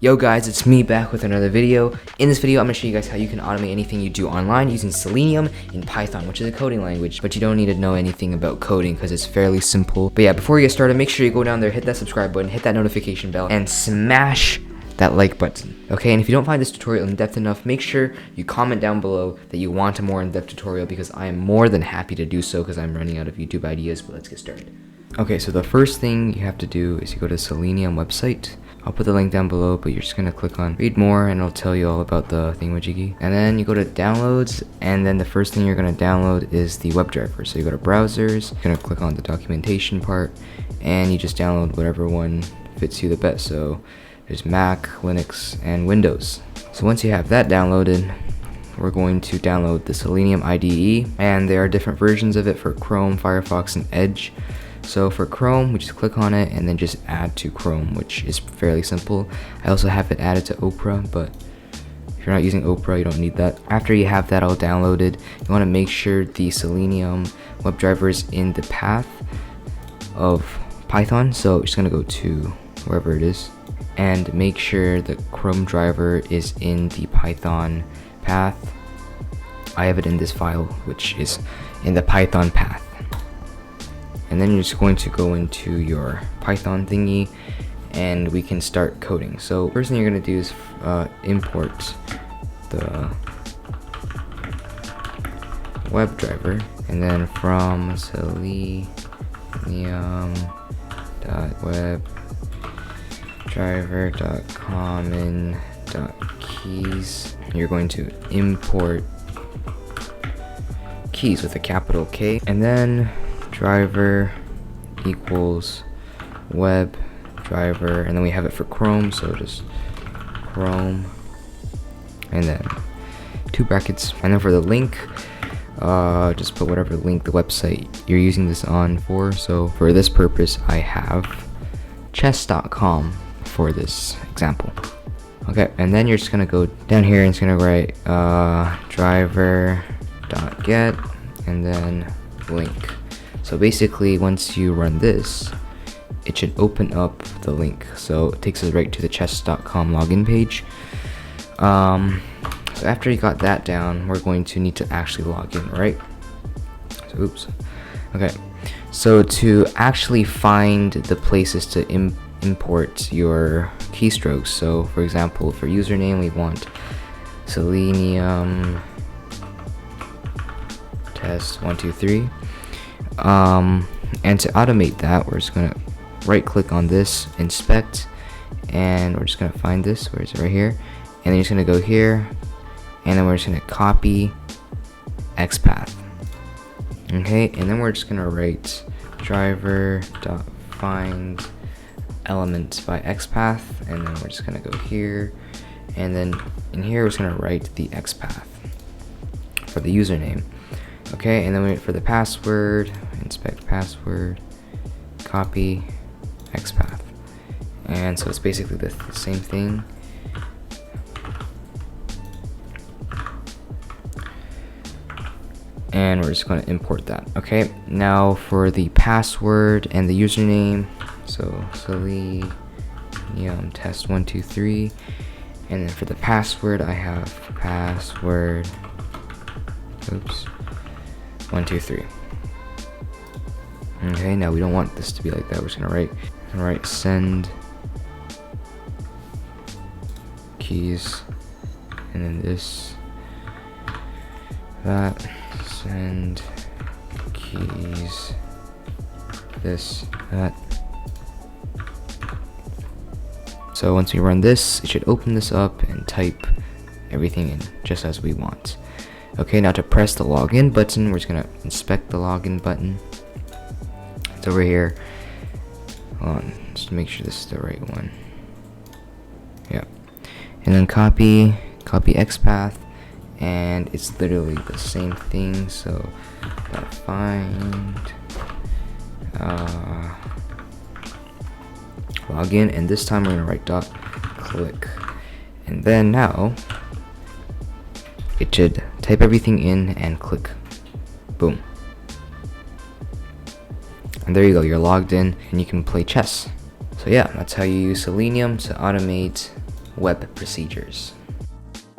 Yo guys, it's me back with another video. In this video, I'm going to show you guys how you can automate anything you do online using Selenium in Python, which is a coding language, but you don't need to know anything about coding because it's fairly simple. But yeah, before we get started, make sure you go down there, hit that subscribe button, hit that notification bell, and smash that like button. Okay, and if you don't find this tutorial in-depth enough, make sure you comment down below that you want a more in-depth tutorial because I am more than happy to do so because I'm running out of YouTube ideas, but let's get started. Okay, so the first thing you have to do is you go to the Selenium website. I'll put the link down below, but you're just gonna click on read more and it'll tell you all about the thingamajiggy. And then you go to downloads, and then the first thing you're gonna download is the WebDriver. So you go to browsers, you're gonna click on the documentation part, and you just download whatever one fits you the best. So there's Mac, Linux, and Windows. So once you have that downloaded, we're going to download the Selenium IDE, and there are different versions of it for Chrome, Firefox, and Edge. So for Chrome, we just click on it and then just add to Chrome, which is fairly simple. I also have it added to Opera, but if you're not using Opera, you don't need that. After you have that all downloaded, you want to make sure the Selenium WebDriver is in the path of Python. So you're just going to go to wherever it is and make sure the Chrome driver is in the Python path. I have it in this file, which is in the Python path. And then you're just going to go into your Python thingy and we can start coding. So first thing you're going to do is import the WebDriver, and then from selenium.webdriver.common.keys, you're going to import keys with a capital K, and then driver equals web driver, and then we have it for Chrome, so just Chrome, and then two brackets, and then for the link, just put whatever link the website you're using this on for. So for this purpose, I have chess.com for this example. Okay, and then you're just gonna go down here and it's gonna write driver.get and then link. So basically, once you run this, it should open up the link. So it takes us right to the chess.com login page. So after you got that down, we're going to need to actually log in, right? So, oops. Okay. So to actually find the places to import your keystrokes. So for example, for username, we want Selenium test 123. And to automate that, we're just gonna right click on this, inspect, and we're just gonna find this, where is it, right here, and then you're just gonna go here, and then we're just gonna copy XPath. Okay, and then we're just gonna write driver.find element by XPath, and then we're just gonna go here, and then in here we're just gonna write the XPath for the username. Okay, and then we wait for the password, inspect password, copy XPath. And so it's basically the same thing. And we're just going to import that. Okay, now for the password and the username, so Selenium test 123, and then for the password I have password, oops, 123. Okay, now we don't want this to be like that. We're just gonna write send keys, and then this, that, send keys, this, that. So once we run this, it should open this up and type everything in just as we want. Okay, now to press the login button, we're just gonna inspect the login button. It's over here. Hold on, just to make sure this is the right one. Yeah. And then copy XPath, and it's literally the same thing. So find login, and this time we're gonna write .click, and then now it should type everything in and click. Boom. And there you go, you're logged in and you can play chess. So yeah, that's how you use Selenium to automate web procedures.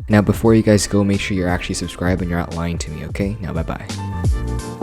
Now before you guys go, make sure you're actually subscribed and you're not lying to me, okay? Now bye bye.